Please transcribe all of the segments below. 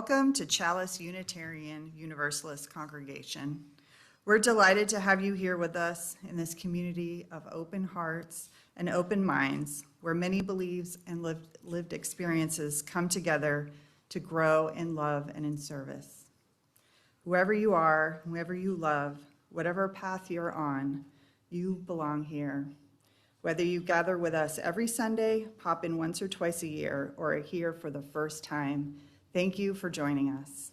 Welcome to Chalice Unitarian Universalist Congregation. We're delighted to have you here with us in this community of open hearts and open minds, where many beliefs and lived experiences come together to grow in love and in service. Whoever you are, whoever you love, whatever path you're on, you belong here. Whether you gather with us every Sunday, pop in once or twice a year, or are here for the first time, thank you for joining us.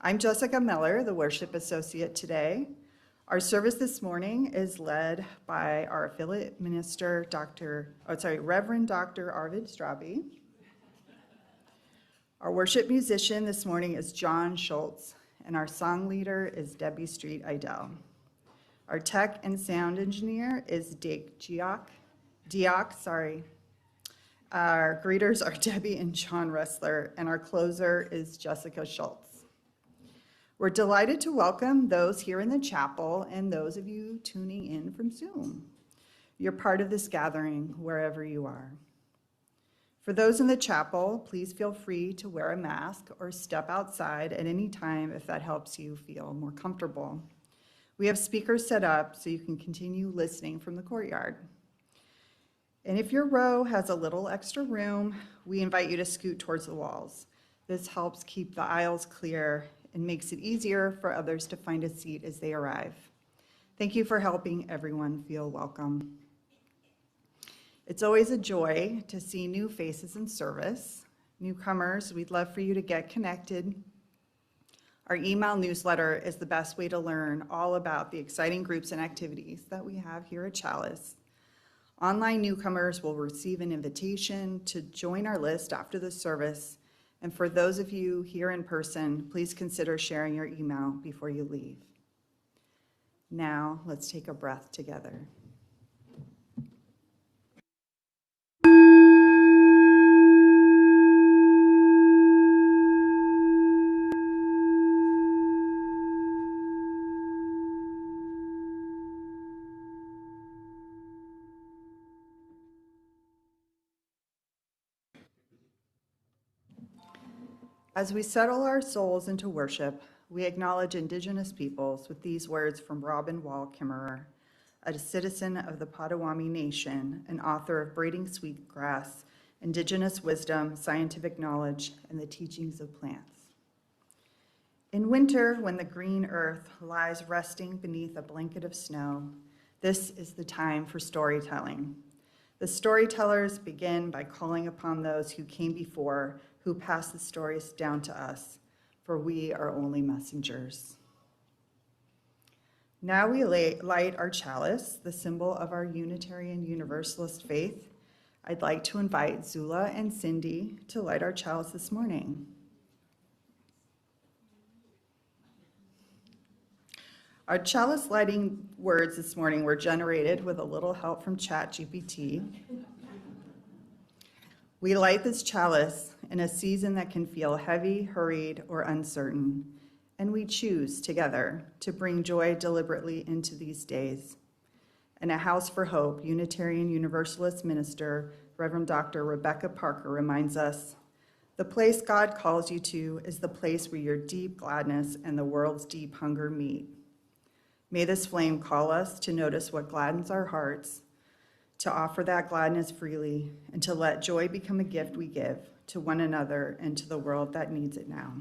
I'm Jessica Miller, the worship associate today. Our service this morning is led by our affiliate minister, Reverend Dr. Arvid Straube. Our worship musician this morning is John Schultz, and our song leader is Debbie Street Idell. Our tech and sound engineer is Diak. Our greeters are Debbie and John Ressler, and our closer is Jessica Schultz. We're delighted to welcome those here in the chapel and those of you tuning in from Zoom. You're part of this gathering wherever you are. For those in the chapel, please feel free to wear a mask or step outside at any time if that helps you feel more comfortable. We have speakers set up so you can continue listening from the courtyard. And if your row has a little extra room, we invite you to scoot towards the walls. This helps keep the aisles clear and makes it easier for others to find a seat as they arrive. Thank you for helping everyone feel welcome. It's always a joy to see new faces in service. Newcomers, we'd love for you to get connected. Our email newsletter is the best way to learn all about the exciting groups and activities that we have here at Chalice. Online newcomers will receive an invitation to join our list after the service. And for those of you here in person, please consider sharing your email before you leave. Now, let's take a breath together. As we settle our souls into worship, we acknowledge Indigenous peoples with these words from Robin Wall Kimmerer, a citizen of the Potawatomi Nation and author of Braiding Sweetgrass, Indigenous Wisdom, Scientific Knowledge, and the Teachings of Plants. In winter, when the green earth lies resting beneath a blanket of snow, this is the time for storytelling. The storytellers begin by calling upon those who came before, who pass the stories down to us, for we are only messengers. Now we light our chalice, the symbol of our Unitarian Universalist faith. I'd like to invite Zula and Cindy to light our chalice this morning. Our chalice lighting words this morning were generated with a little help from ChatGPT. We light this chalice in a season that can feel heavy, hurried, or uncertain, and we choose together to bring joy deliberately into these days. In A House for Hope, Unitarian Universalist minister, Reverend Dr. Rebecca Parker reminds us, the place God calls you to is the place where your deep gladness and the world's deep hunger meet. May this flame call us to notice what gladdens our hearts, to offer that gladness freely, and to let joy become a gift we give to one another and to the world that needs it now.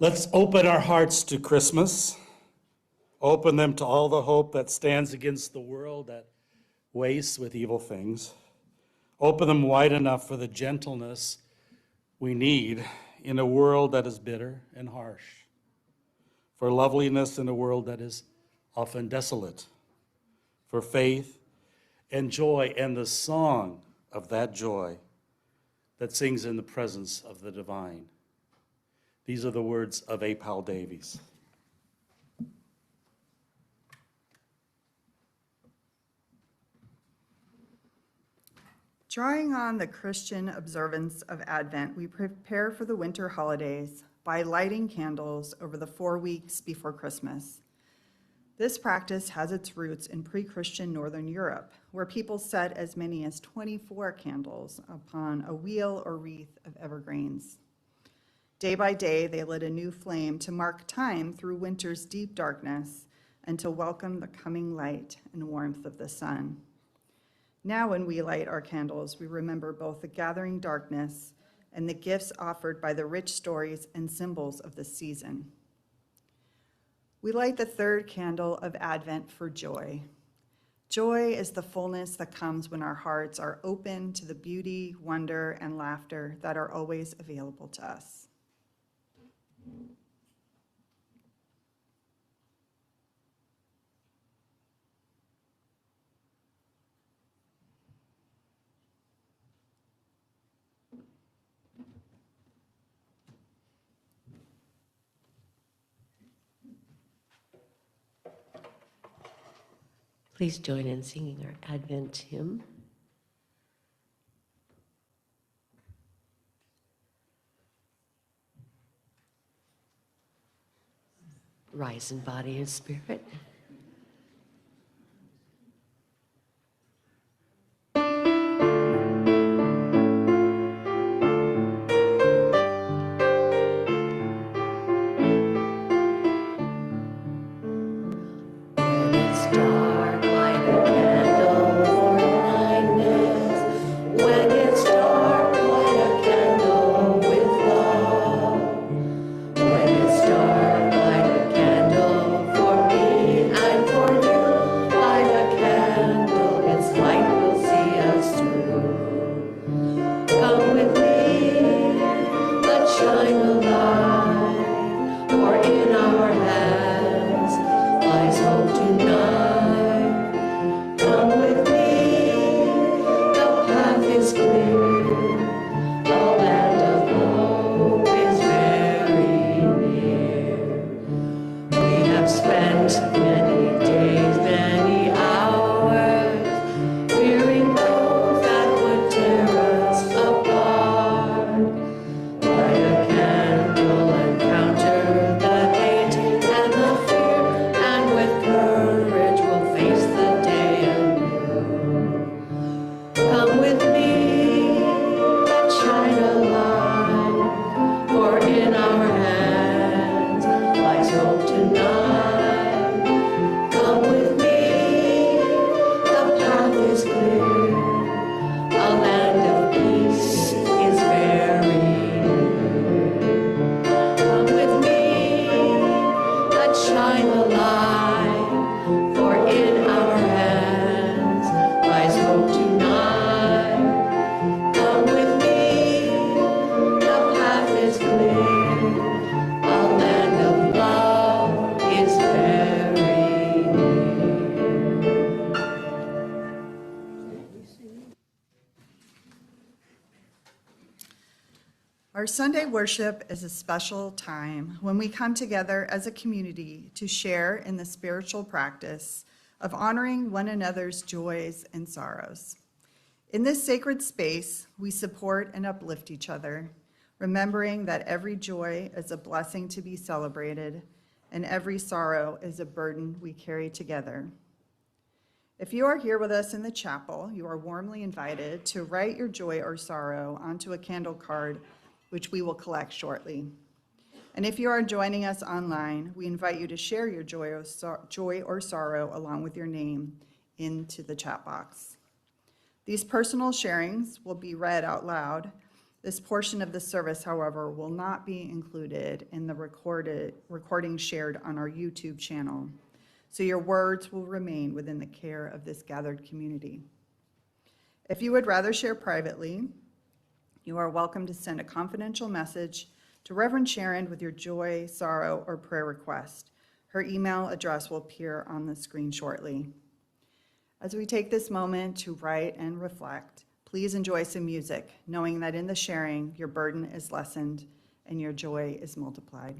Let's open our hearts to Christmas. Open them to all the hope that stands against the world that wastes with evil things. Open them wide enough for the gentleness we need in a world that is bitter and harsh, for loveliness in a world that is often desolate, for faith and joy and the song of that joy that sings in the presence of the divine. These are the words of A. Powell Davies. Drawing on the Christian observance of Advent, we prepare for the winter holidays by lighting candles over the 4 weeks before Christmas. This practice has its roots in pre-Christian Northern Europe, where people set as many as 24 candles upon a wheel or wreath of evergreens. Day by day, they lit a new flame to mark time through winter's deep darkness and to welcome the coming light and warmth of the sun. Now, when we light our candles, we remember both the gathering darkness and the gifts offered by the rich stories and symbols of the season. We light the third candle of Advent for joy. Joy is the fullness that comes when our hearts are open to the beauty, wonder, and laughter that are always available to us. Please join in singing our Advent hymn. Rise in body and spirit. When it's dark, light a candle for me. Our Sunday worship is a special time when we come together as a community to share in the spiritual practice of honoring one another's joys and sorrows. In this sacred space, we support and uplift each other, remembering that every joy is a blessing to be celebrated and every sorrow is a burden we carry together. If you are here with us in the chapel, you are warmly invited to write your joy or sorrow onto a candle card, which we will collect shortly. And if you are joining us online, we invite you to share your joy or sorrow along with your name into the chat box. These personal sharings will be read out loud. This portion of the service, however, will not be included in the recording shared on our YouTube channel. So your words will remain within the care of this gathered community. If you would rather share privately, you are welcome to send a confidential message to Reverend Sharon with your joy, sorrow, or prayer request. Her email address will appear on the screen shortly. As we take this moment to write and reflect, please enjoy some music, knowing that in the sharing, your burden is lessened and your joy is multiplied.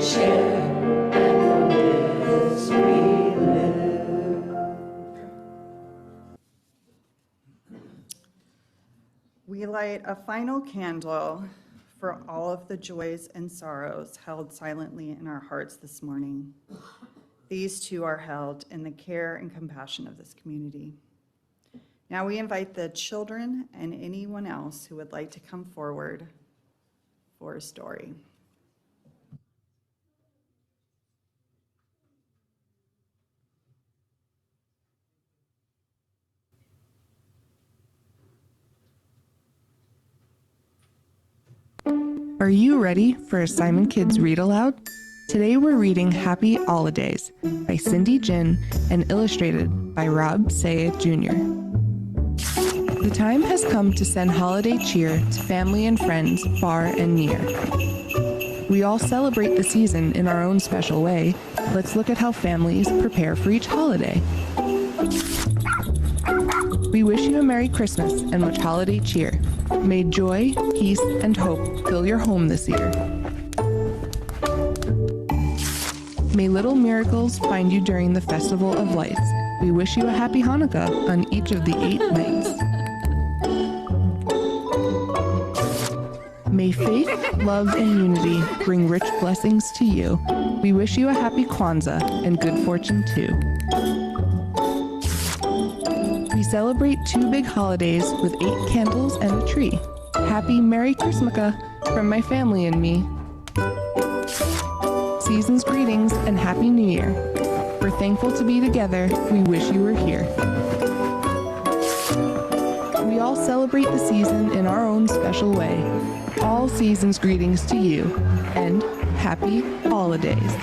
share, and from this we live. We light a final candle for all of the joys and sorrows held silently in our hearts this morning. These too are held in the care and compassion of this community. Now we invite the children and anyone else who would like to come forward for a story. Are you ready for a Simon Kids Read Aloud? Today we're reading Happy Holidays by Cindy Jin and illustrated by Rob Sayed Jr. The time has come to send holiday cheer to family and friends far and near. We all celebrate the season in our own special way. Let's look at how families prepare for each holiday. We wish you a Merry Christmas and much holiday cheer. May joy, peace, and hope fill your home this year. May little miracles find you during the Festival of Lights. We wish you a happy Hanukkah on each of the 8 nights. May faith, love, and unity bring rich blessings to you. We wish you a happy Kwanzaa and good fortune too. We celebrate 2 big holidays with 8 candles and a tree. Happy Merry Christmas from my family and me. Season's greetings and Happy New Year. We're thankful to be together. We wish you were here. We all celebrate the season in our own special way. All season's greetings to you and Happy Holidays.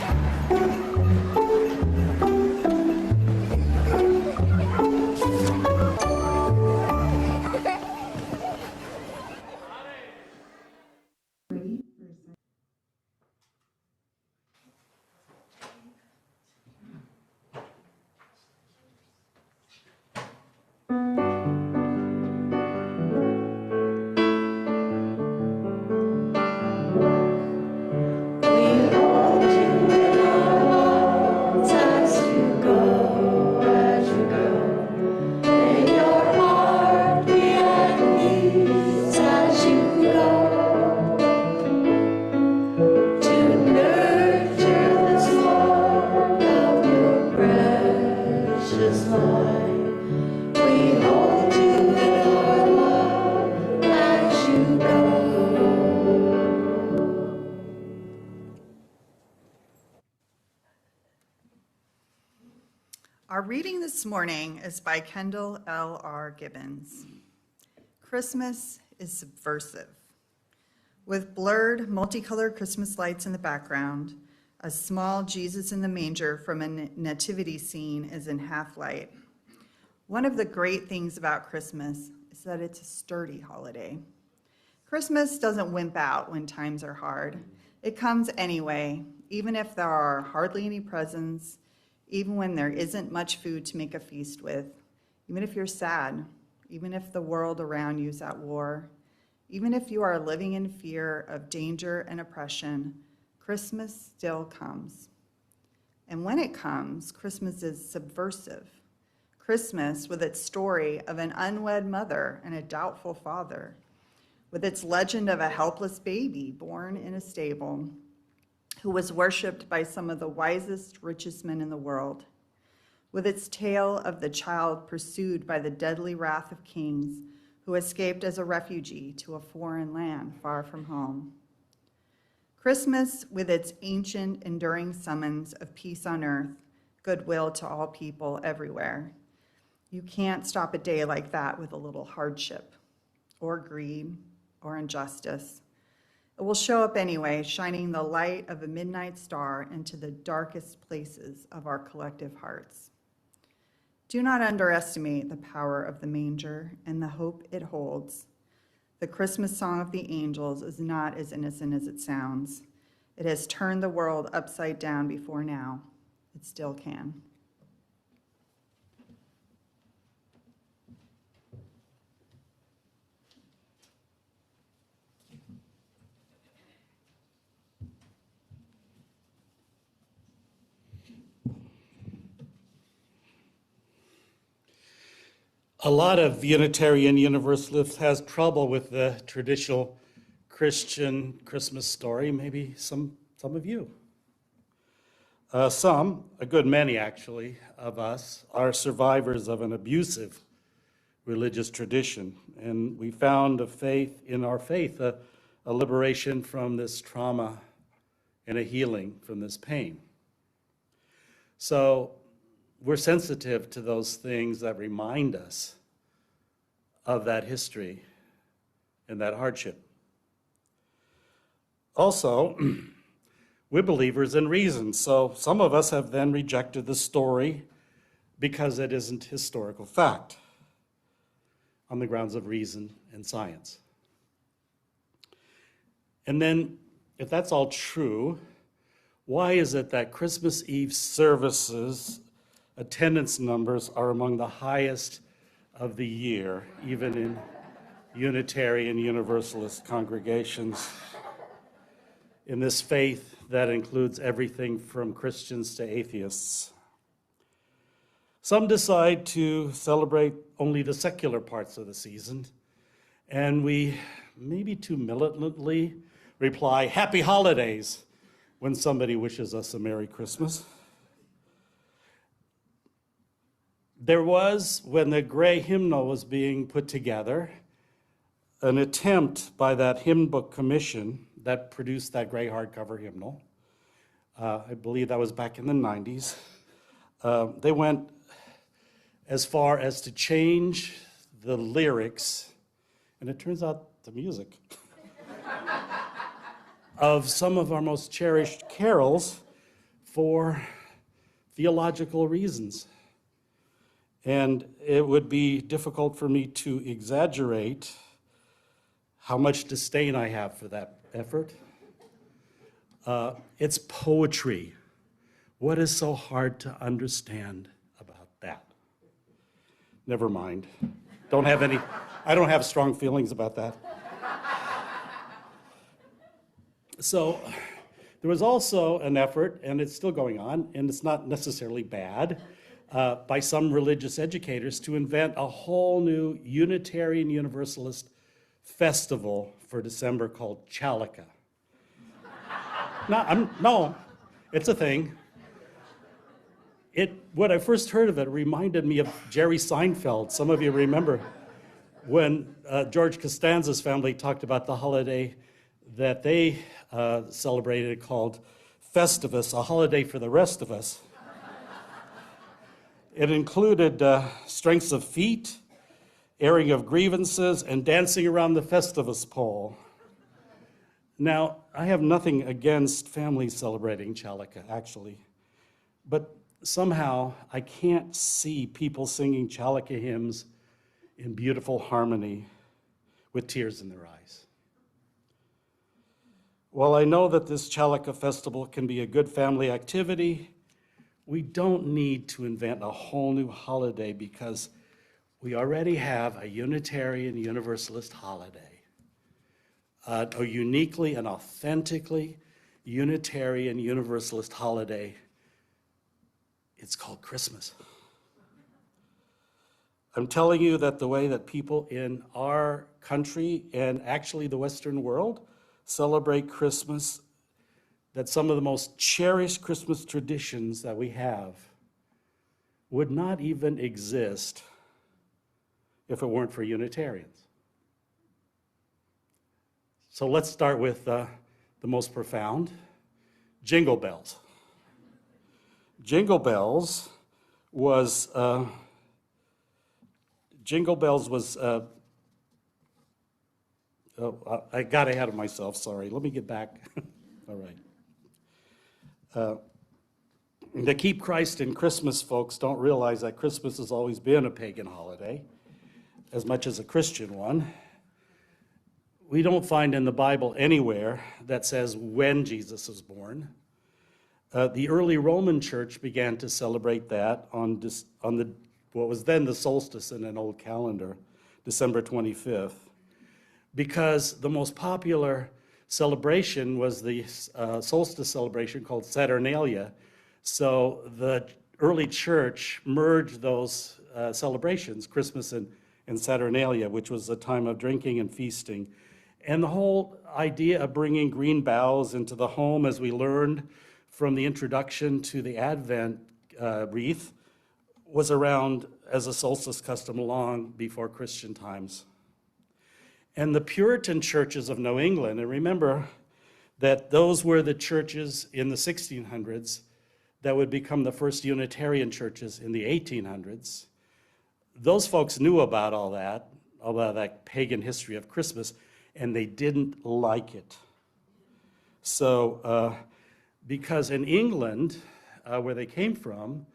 Our reading this morning is by Kendall L.R. Gibbons. Christmas is subversive. With blurred, multicolored Christmas lights in the background, a small Jesus in the manger from a nativity scene is in half light. One of the great things about Christmas is that it's a sturdy holiday. Christmas doesn't wimp out when times are hard. It comes anyway, even if there are hardly any presents, even when there isn't much food to make a feast with, even if you're sad, even if the world around you is at war, even if you are living in fear of danger and oppression, Christmas still comes. And when it comes, Christmas is subversive. Christmas, with its story of an unwed mother and a doubtful father, with its legend of a helpless baby born in a stable, who was worshipped by some of the wisest, richest men in the world, with its tale of the child pursued by the deadly wrath of kings, who escaped as a refugee to a foreign land far from home. Christmas, with its ancient, enduring summons of peace on earth, goodwill to all people everywhere. You can't stop a day like that with a little hardship, or greed, or injustice. It will show up anyway, shining the light of a midnight star into the darkest places of our collective hearts. Do not underestimate the power of the manger and the hope it holds. The Christmas song of the angels is not as innocent as it sounds. It has turned the world upside down before now. It still can. A lot of Unitarian Universalists has trouble with the traditional Christian Christmas story, maybe some of you. A good many actually, of us are survivors of an abusive religious tradition, and we found in our faith a liberation from this trauma and a healing from this pain. So we're sensitive to those things that remind us of that history and that hardship. Also, we're believers in reason, so some of us have then rejected the story because it isn't historical fact on the grounds of reason and science. And then, if that's all true, why is it that Christmas Eve services attendance numbers are among the highest of the year, even in Unitarian Universalist congregations, in this faith that includes everything from Christians to atheists? Some decide to celebrate only the secular parts of the season, and we maybe too militantly reply, "Happy Holidays," when somebody wishes us a Merry Christmas. There was, when the gray hymnal was being put together, an attempt by that hymn book commission that produced that gray hardcover hymnal. I believe that was back in the 90s. They went as far as to change the lyrics, and it turns out the music, of some of our most cherished carols for theological reasons. And it would be difficult for me to exaggerate how much disdain I have for that effort. It's poetry. What is so hard to understand about that? Never mind. I don't have strong feelings about that. So there was also an effort, and it's still going on, and it's not necessarily bad, by some religious educators to invent a whole new Unitarian Universalist festival for December called Chalaka. No, it's a thing. When I first heard of it, reminded me of Jerry Seinfeld. Some of you remember when George Costanza's family talked about the holiday that they celebrated called Festivus, a holiday for the rest of us. It included strengths of feet, airing of grievances, and dancing around the Festivus pole. Now, I have nothing against families celebrating Chalaka, actually, but somehow I can't see people singing Chalaka hymns in beautiful harmony with tears in their eyes. While I know that this Chalaka festival can be a good family activity, we don't need to invent a whole new holiday because we already have a Unitarian Universalist holiday, a uniquely and authentically Unitarian Universalist holiday. It's called Christmas. I'm telling you that the way that people in our country and actually the Western world celebrate Christmas, that some of the most cherished Christmas traditions that we have would not even exist if it weren't for Unitarians. So let's start with the most profound, Jingle Bells. Jingle Bells was I got ahead of myself, sorry. Let me get back. All right. The Keep Christ in Christmas folks don't realize that Christmas has always been a pagan holiday, as much as a Christian one. We don't find in the Bible anywhere that says when Jesus was born. The early Roman Church began to celebrate that on what was then the solstice in an old calendar, December 25th, because the most popular celebration was the solstice celebration called Saturnalia. So the early church merged those celebrations, Christmas and and Saturnalia, which was a time of drinking and feasting. And the whole idea of bringing green boughs into the home, as we learned from the introduction to the Advent wreath, was around as a solstice custom long before Christian times. And the Puritan churches of New England, and remember that those were the churches in the 1600s that would become the first Unitarian churches in the 1800s. Those folks knew about all that pagan history of Christmas, and they didn't like it. So, because in England, where they came from,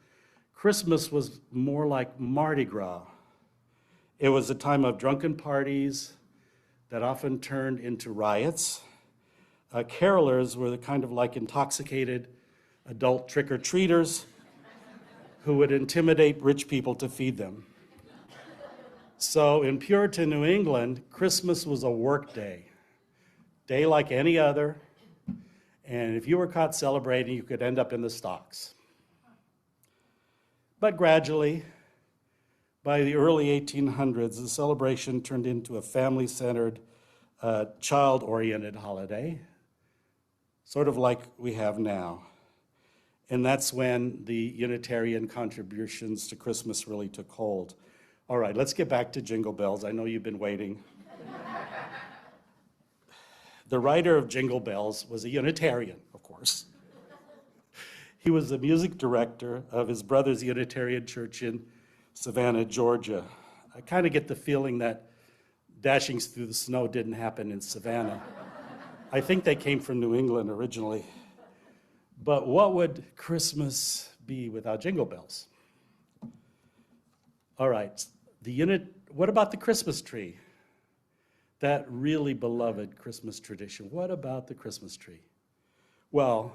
Christmas was more like Mardi Gras. It was a time of drunken parties that often turned into riots. Carolers were the kind of like intoxicated adult trick-or-treaters who would intimidate rich people to feed them. So in Puritan New England, Christmas was a work day like any other, and if you were caught celebrating, you could end up in the stocks. But gradually, by the early 1800s, the celebration turned into a family-centered, child-oriented holiday, sort of like we have now. And that's when the Unitarian contributions to Christmas really took hold. All right, let's get back to Jingle Bells. I know you've been waiting. The writer of Jingle Bells was a Unitarian, of course. He was the music director of his brother's Unitarian church in Savannah, Georgia. I kind of get the feeling that Dashing Through the Snow didn't happen in Savannah. I think they came from New England originally. But what would Christmas be without Jingle Bells? All right, what about the Christmas tree? That really beloved Christmas tradition. What about the Christmas tree? Well,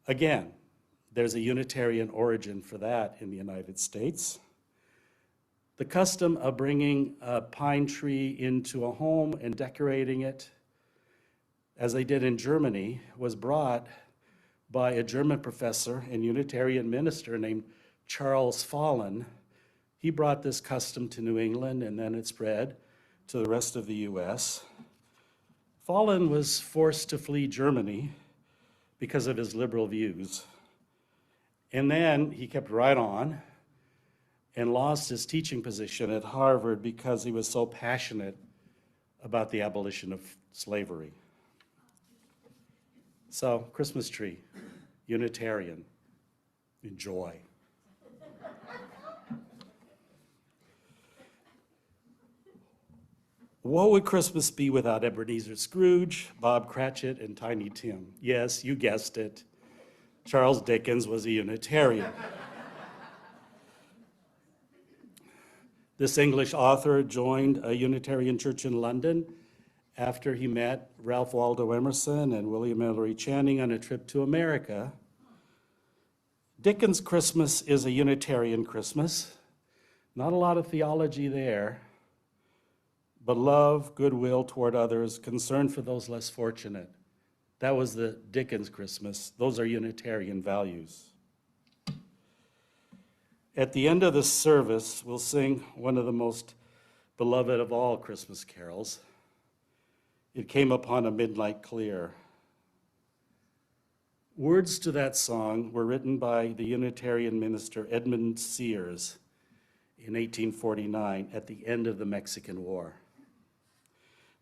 again, there's a Unitarian origin for that in the United States. The custom of bringing a pine tree into a home and decorating it, as they did in Germany, was brought by a German professor and Unitarian minister named Charles Fallen. He brought this custom to New England, and then it spread to the rest of the U.S. Fallen was forced to flee Germany because of his liberal views. And then he kept right on and lost his teaching position at Harvard because he was so passionate about the abolition of slavery. So, Christmas tree, Unitarian, enjoy. What would Christmas be without Ebenezer Scrooge, Bob Cratchit, and Tiny Tim? Yes, you guessed it. Charles Dickens was a Unitarian. This English author joined a Unitarian church in London after he met Ralph Waldo Emerson and William Ellery Channing on a trip to America. Dickens' Christmas is a Unitarian Christmas. Not a lot of theology there, but love, goodwill toward others, concern for those less fortunate. That was the Dickens Christmas. Those are Unitarian values. At the end of the service, we'll sing one of the most beloved of all Christmas carols. It Came Upon a Midnight Clear. Words to that song were written by the Unitarian minister Edmund Sears in 1849 at the end of the Mexican War.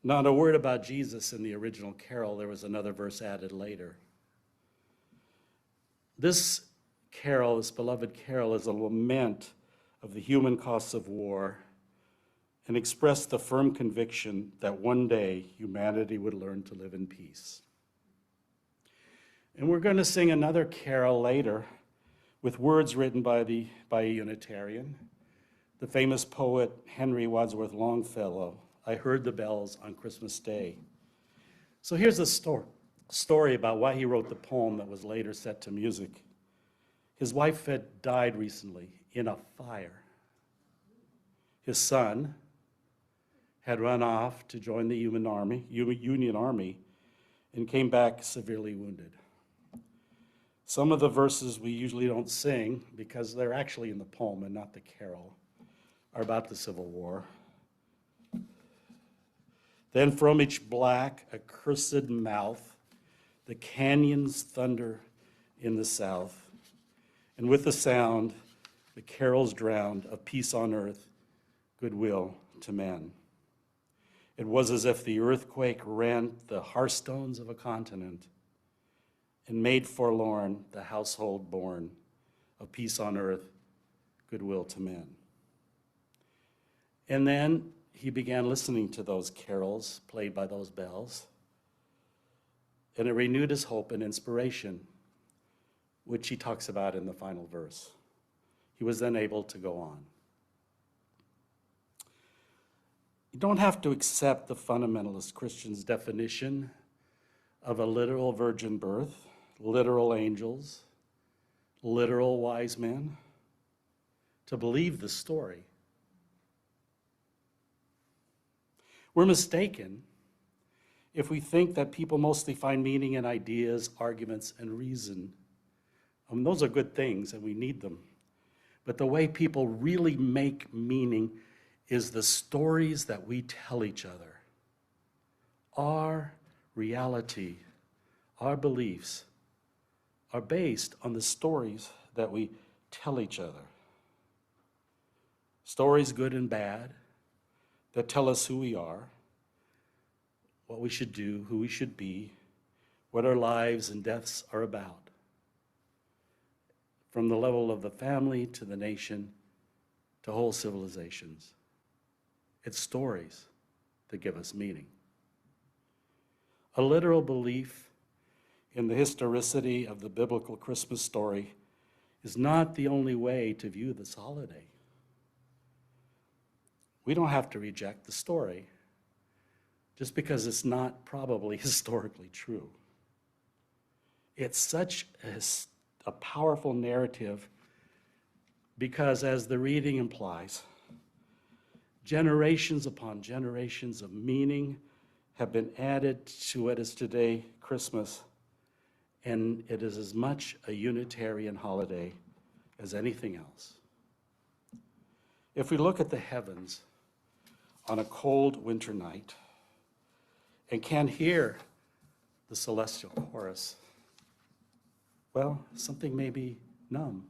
Not a word about Jesus in the original carol. There was another verse added later. This carol, this beloved carol, is a lament of the human costs of war and expressed the firm conviction that one day humanity would learn to live in peace. And we're going to sing another carol later with words written by a Unitarian, the famous poet Henry Wadsworth Longfellow. I heard the bells on Christmas Day. So here's a story about why he wrote the poem that was later set to music. His wife had died recently in a fire. His son had run off to join the Union Army and came back severely wounded. Some of the verses we usually don't sing, because they're actually in the poem and not the carol, are about the Civil War. Then from each black, accursed mouth, the canyons thunder in the south, and with the sound, the carols drowned of peace on earth, goodwill to men. It was as if the earthquake rent the hearthstones of a continent and made forlorn the household born of peace on earth, goodwill to men. And then he began listening to those carols played by those bells, and it renewed his hope and inspiration, which he talks about in the final verse. He was then able to go on. You don't have to accept the fundamentalist Christian's definition of a literal virgin birth, literal angels, literal wise men, to believe the story. We're mistaken if we think that people mostly find meaning in ideas, arguments, and reason. Those are good things, and we need them. But the way people really make meaning is the stories that we tell each other. Our reality, our beliefs are based on the stories that we tell each other. Stories, good and bad, that tell us who we are, what we should do, who we should be, what our lives and deaths are about. From the level of the family to the nation to whole civilizations. It's stories that give us meaning. A literal belief in the historicity of the biblical Christmas story is not the only way to view this holiday. We don't have to reject the story just because it's not probably historically true. It's such a powerful narrative because, as the reading implies, generations upon generations of meaning have been added to what is today Christmas, and it is as much a Unitarian holiday as anything else. If we look at the heavens on a cold winter night and can't hear the celestial chorus, well, something may be numb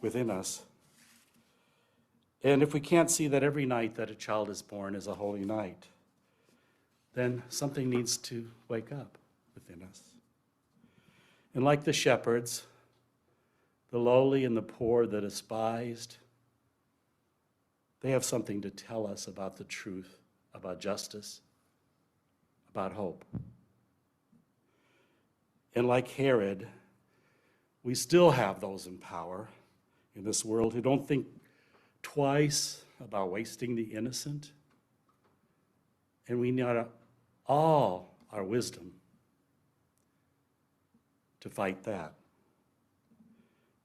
within us. And if we can't see that every night that a child is born is a holy night, then something needs to wake up within us. And like the shepherds, the lowly and the poor, the despised, they have something to tell us about the truth, about justice, about hope. And like Herod, we still have those in power in this world who don't think twice about wasting the innocent. And we need all our wisdom to fight that.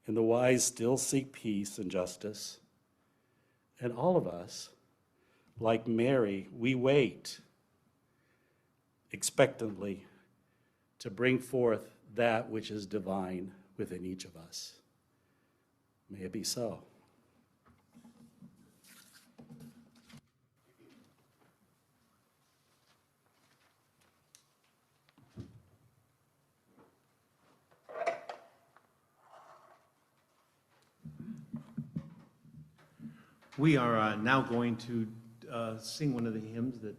And the wise still seek peace and justice. And all of us, like Mary, we wait expectantly to bring forth that which is divine within each of us. May it be so. We are now going to sing one of the hymns that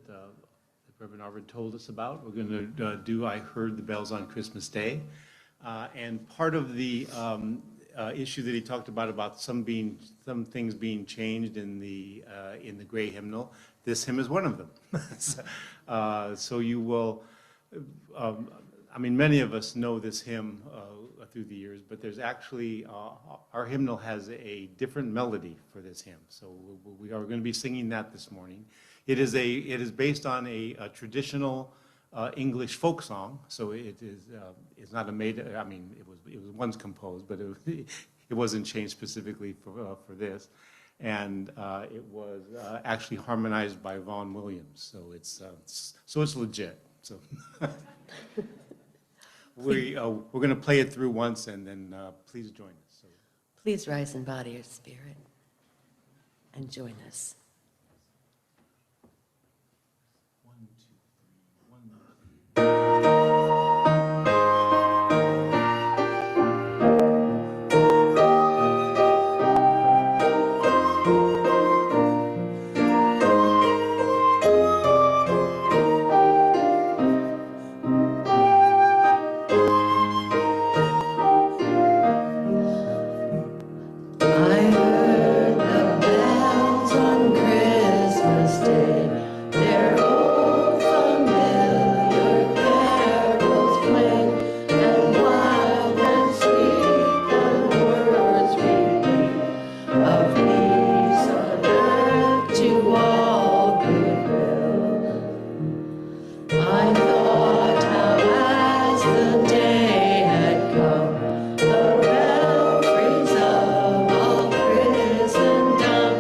Reverend Arvid told us about. We're going to do "I Heard the Bells on Christmas Day." And part of the issue that he talked about some things being changed in the gray hymnal, this hymn is one of them. So you will, many of us know this hymn through the years, but there's actually, our hymnal has a different melody for this hymn. So we are going to be singing that this morning. It is based on a traditional English folk song. So it's not it was once composed, but it wasn't changed specifically for this. And it was actually harmonized by Vaughan Williams. So it's legit. So. We're going to play it through once, and then please join us. So. Please rise in body or spirit and join us. 1, 2. I heard the bells on Christmas Day, their old familiar carols play, and wild and sweet the words repeat of peace on earth to all goodwill. I thought how as the day had come, the belfries of all Christendom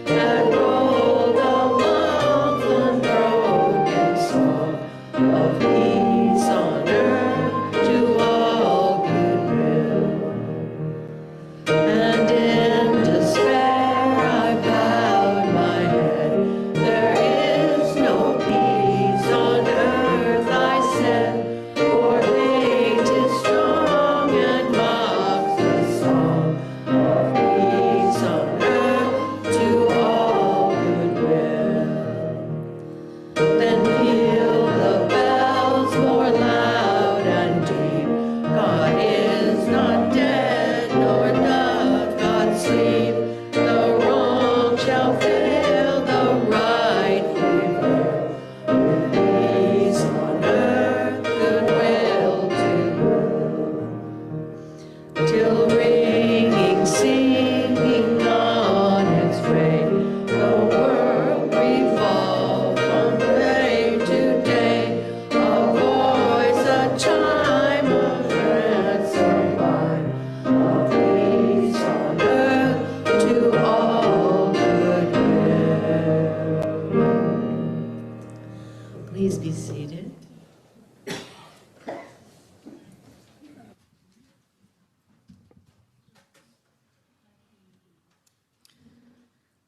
had rolled along unbroken song of peace on earth to all goodwill. And in despair I bowed my head. There is no peace on earth, I said, for hate is strong and mocks the song of peace on earth to all goodwill. Then peal the bells more loud and deep. God is not dead, nor doth God sleep. The wrong shall fail, the right prevail. With peace on earth, goodwill to all. Till ringing, singing on its way, the world revolved from day to day. A voice, a chime of ransom line, of peace on earth to all goodwill. Please be seated.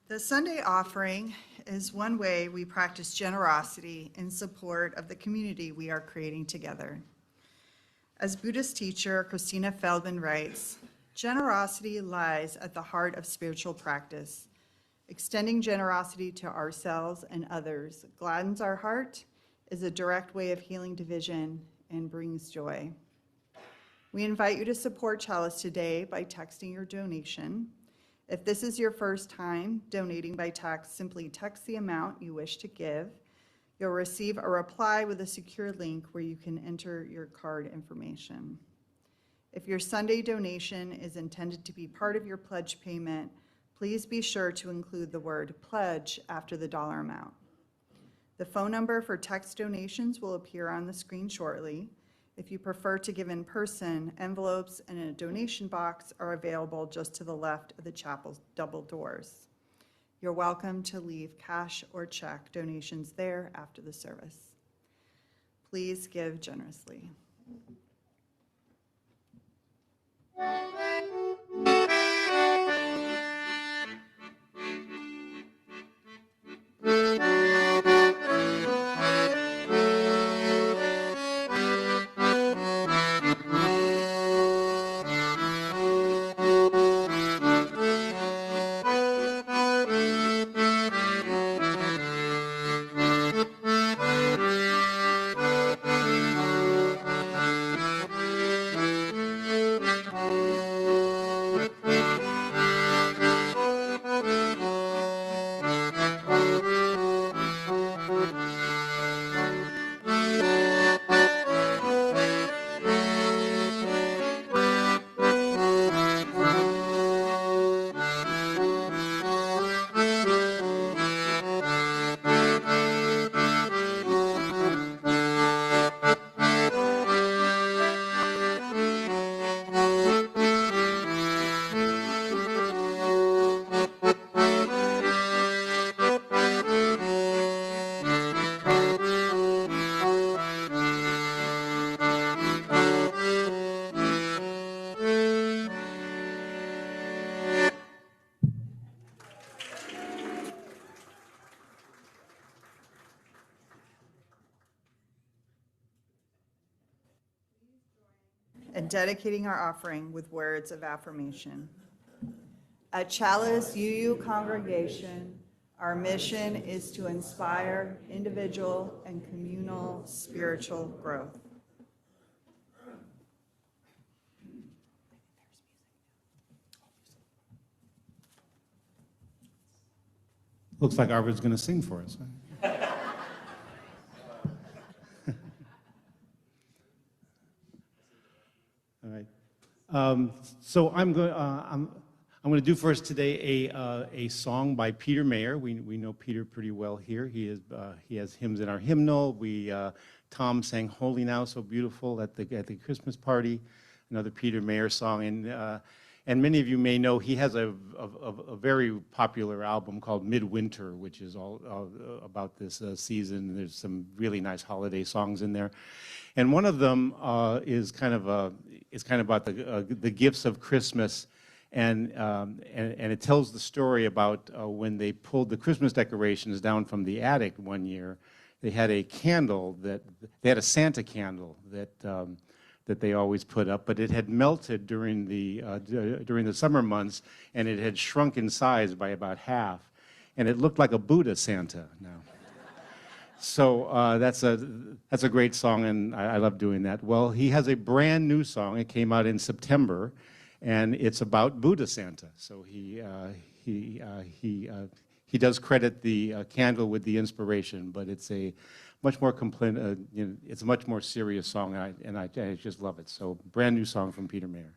The Sunday offering is one way we practice generosity in support of the community we are creating together. As Buddhist teacher Christina Feldman writes, generosity lies at the heart of spiritual practice. Extending generosity to ourselves and others gladdens our heart, is a direct way of healing division, and brings joy. We invite you to support Chalice today by texting your donation. If this is your first time donating by text, simply text the amount you wish to give. You'll receive a reply with a secure link where you can enter your card information. If your Sunday donation is intended to be part of your pledge payment, please be sure to include the word pledge after the dollar amount. The phone number for text donations will appear on the screen shortly. If you prefer to give in person, envelopes and a donation box are available just to the left of the chapel's double doors. You're welcome to leave cash or check donations there after the service. Please give generously. and dedicating our offering with words of affirmation. At Chalice UU congregation, our mission is to inspire individual and communal spiritual growth. Looks like Arvid's going to sing for us. All right. So I'm going to do for us today a song by Peter Mayer. We know Peter pretty well here. He has hymns in our hymnal. Tom sang "Holy Now," so beautiful at the Christmas party. Another Peter Mayer song, and many of you may know he has a very popular album called Midwinter, which is all about this season. There's some really nice holiday songs in there, and one of them is kind of about the gifts of Christmas, and it tells the story about when they pulled the Christmas decorations down from the attic one year. They had a candle they had a Santa candle that they always put up, but it had melted during the summer months, and it had shrunk in size by about half, and it looked like a Buddha Santa now. So that's a great song, and I love doing that. Well, he has a brand new song. It came out in September, and it's about Buddha Santa. So he does credit the candle with the inspiration, but it's a much more it's a much more serious song, and I just love it. So, brand new song from Peter Mayer.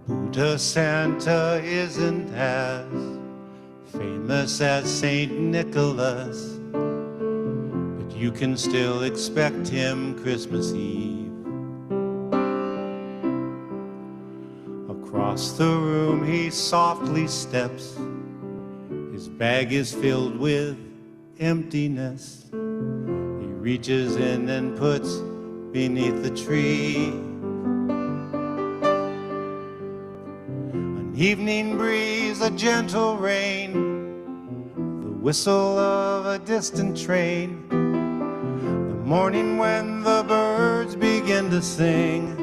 Buddha Santa isn't as famous as Saint Nicholas, but you can still expect him Christmas Eve. Across the room he softly steps, his bag is filled with emptiness. He reaches in and puts beneath the tree evening breeze, a gentle rain, the whistle of a distant train, the morning when the birds begin to sing,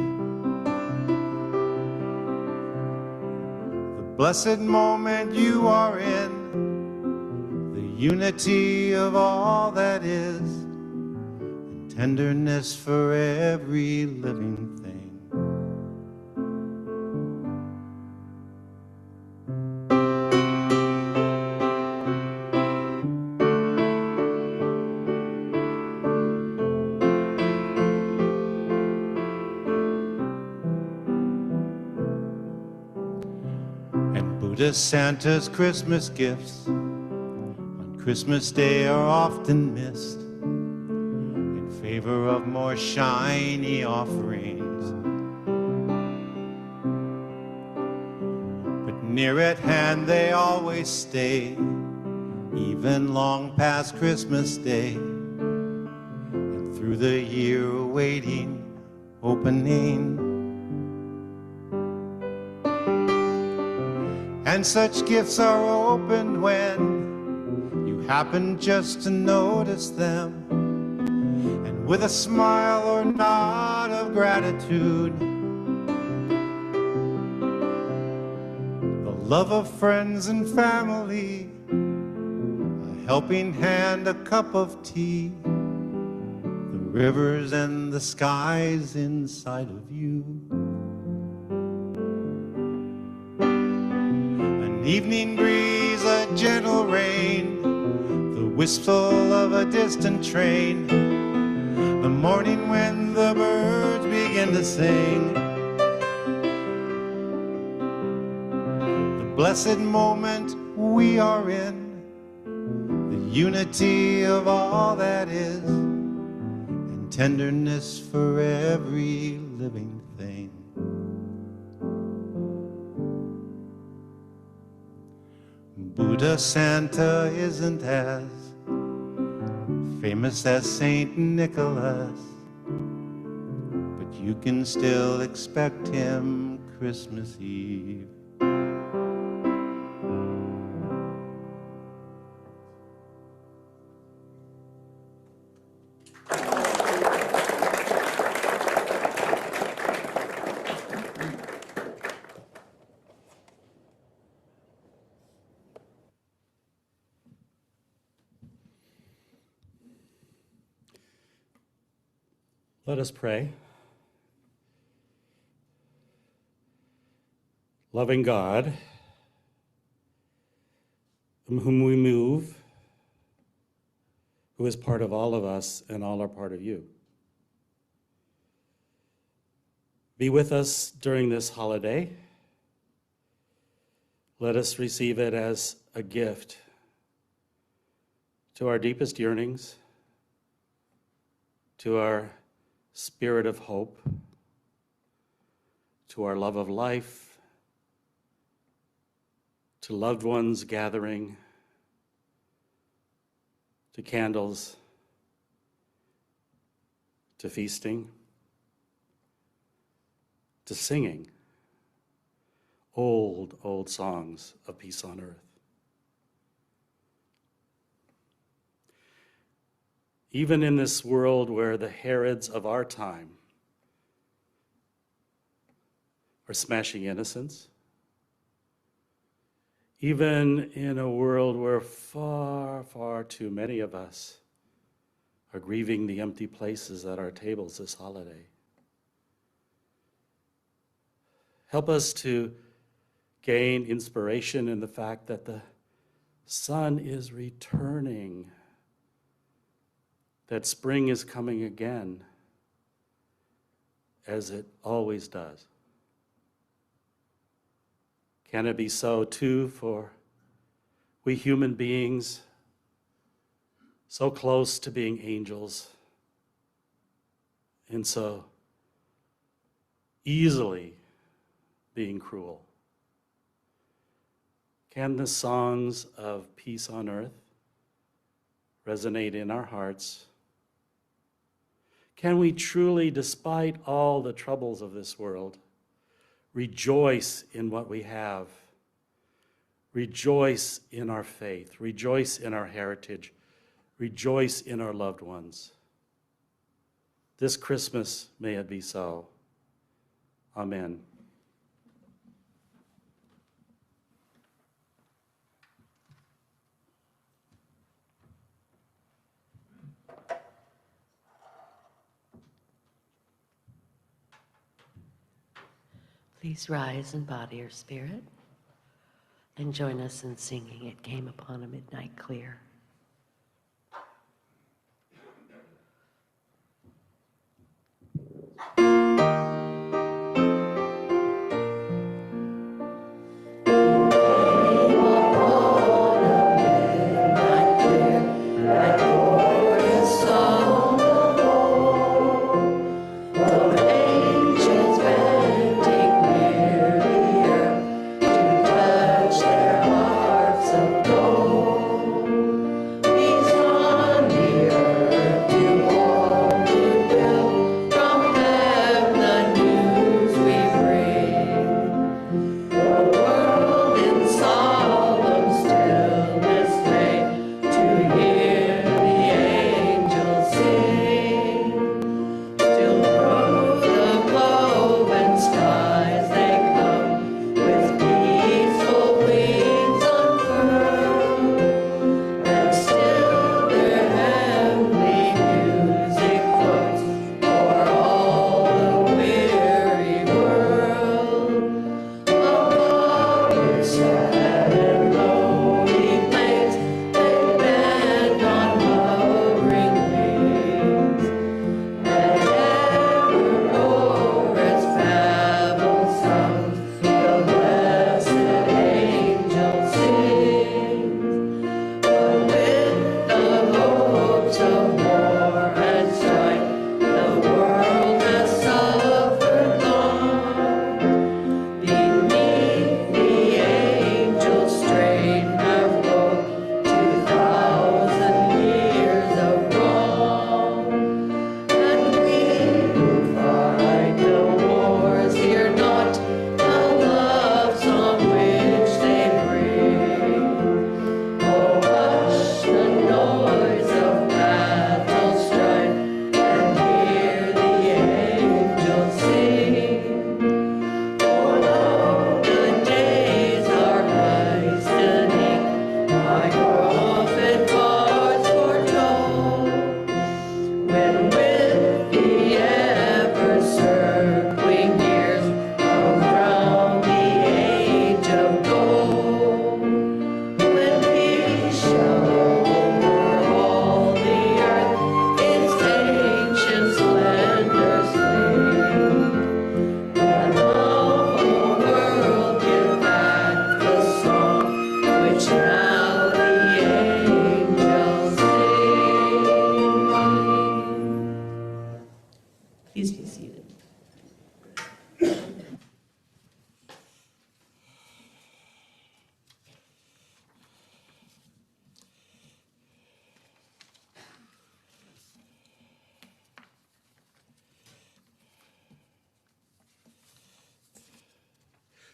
the blessed moment you are in, the unity of all that is, and tenderness for every living thing. Buddha Santa's Christmas gifts on Christmas Day are often missed in favor of more shiny offerings. But near at hand they always stay, even long past Christmas Day, and through the year awaiting opening. And such gifts are opened when you happen just to notice them, and with a smile or nod of gratitude, the love of friends and family, a helping hand, a cup of tea, the rivers and the skies inside of you. Evening breeze, a gentle rain, the whistle of a distant train, the morning when the birds begin to sing. The blessed moment we are in, the unity of all that is, and tenderness for every living thing. Buddha Santa isn't as famous as Saint Nicholas, but you can still expect him Christmas Eve. Let us pray. Loving God, from whom we move, who is part of all of us and all are part of you. Be with us during this holiday. Let us receive it as a gift to our deepest yearnings, to our spirit of hope, to our love of life, to loved ones gathering, to candles, to feasting, to singing old, old songs of peace on earth. Even in this world where the Herods of our time are smashing innocence, even in a world where far, far too many of us are grieving the empty places at our tables this holiday, help us to gain inspiration in the fact that the sun is returning, that spring is coming again, as it always does. Can it be so too for we human beings, so close to being angels and so easily being cruel? Can the songs of peace on earth resonate in our hearts? Can we truly, despite all the troubles of this world, rejoice in what we have, rejoice in our faith, rejoice in our heritage, rejoice in our loved ones? This Christmas, may it be so. Amen. Please rise in body or spirit and join us in singing "It Came Upon a Midnight Clear."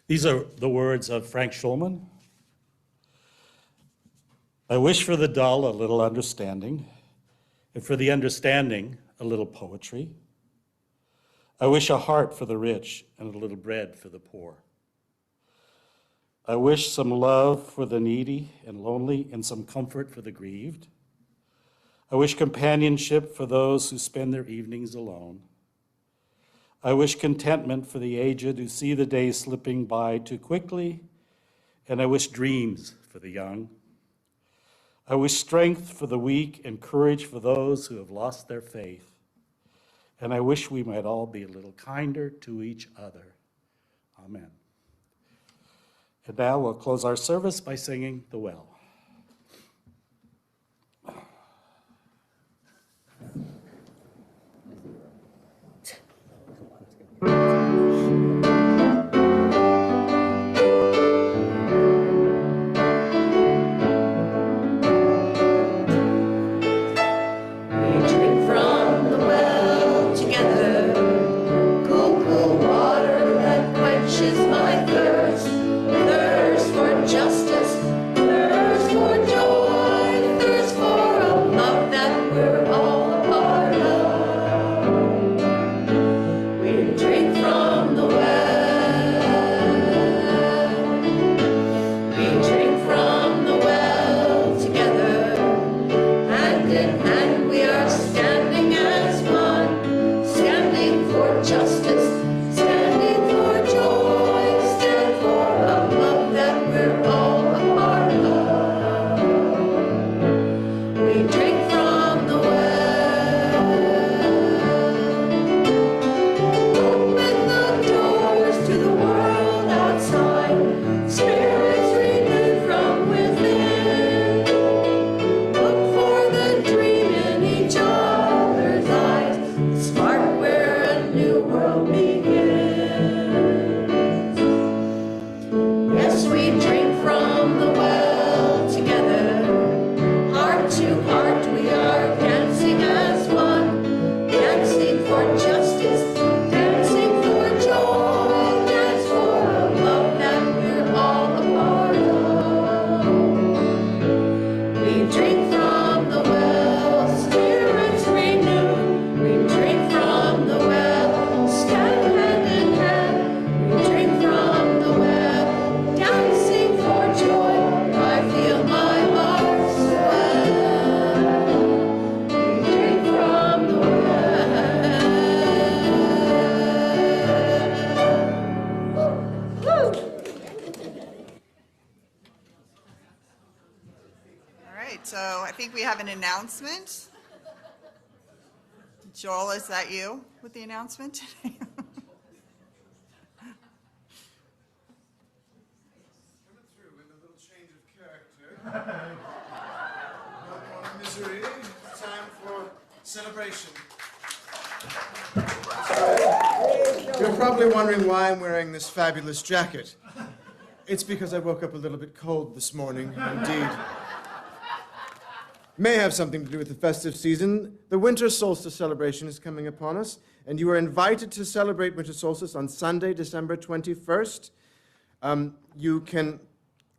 These are the words of Frank Schulman. I wish for the dull a little understanding, and for the understanding a little poetry. I wish a heart for the rich and a little bread for the poor. I wish some love for the needy and lonely and some comfort for the grieved. I wish companionship for those who spend their evenings alone. I wish contentment for the aged who see the days slipping by too quickly, and I wish dreams for the young. I wish strength for the weak and courage for those who have lost their faith. And I wish we might all be a little kinder to each other. Amen. And now we'll close our service by singing The Well. Announcement. Joel, is that you with the announcement today? Coming through with a little change of character. No more misery. It's time for celebration. You're probably wondering why I'm wearing this fabulous jacket. It's because I woke up a little bit cold this morning, indeed. May have something to do with the festive season. The winter solstice celebration is coming upon us, and you are invited to celebrate winter solstice on Sunday, December 21st. You can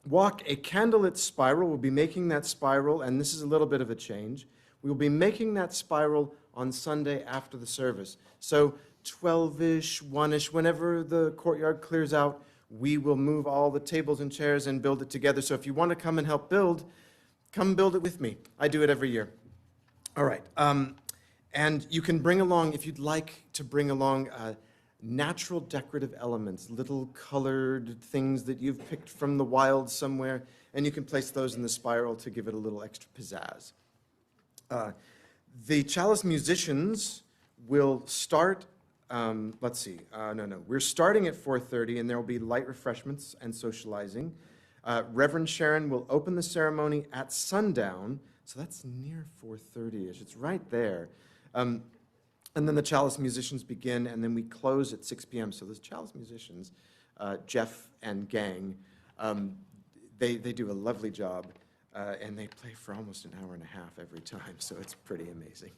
walk a candlelit spiral. We'll be making that spiral, and this is a little bit of a change. We will be making that spiral on Sunday after the service. So 12-ish, 1-ish, whenever the courtyard clears out, we will move all the tables and chairs and build it together. So if you want to come and help build, come build it with me. I do it every year. All right. And you can bring along, if you'd like to bring along natural decorative elements, little colored things that you've picked from the wild somewhere, and you can place those in the spiral to give it a little extra pizzazz. The chalice musicians will start, we're starting at 4:30, and there will be light refreshments and socializing. Reverend Sharon will open the ceremony at sundown, so that's near 4:30-ish. It's right there. And then the chalice musicians begin, and then we close at 6 p.m. So those chalice musicians, Jeff and gang, they do a lovely job, and they play for almost an hour and a half every time, so it's pretty amazing.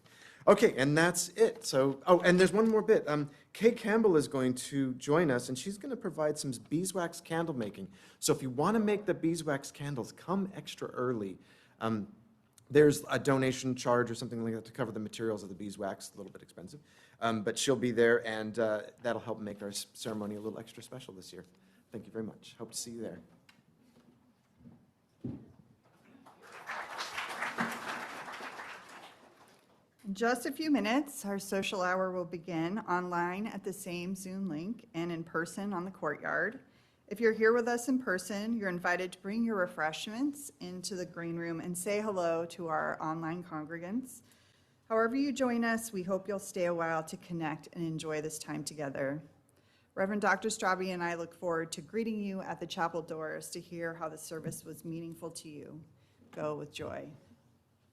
Okay, and that's it. So, oh, and there's one more bit. Kay Campbell is going to join us, and she's going to provide some beeswax candle making. So if you want to make the beeswax candles, come extra early. There's a donation charge or something like that to cover the materials of the beeswax, a little bit expensive. But she'll be there, and that'll help make our ceremony a little extra special this year. Thank you very much. Hope to see you there. In just a few minutes, our social hour will begin online at the same Zoom link and in person on the courtyard. If you're here with us in person, you're invited to bring your refreshments into the green room and say hello to our online congregants. However you join us, we hope you'll stay a while to connect and enjoy this time together. Reverend Dr. Straube and I look forward to greeting you at the chapel doors to hear how the service was meaningful to you. Go with joy.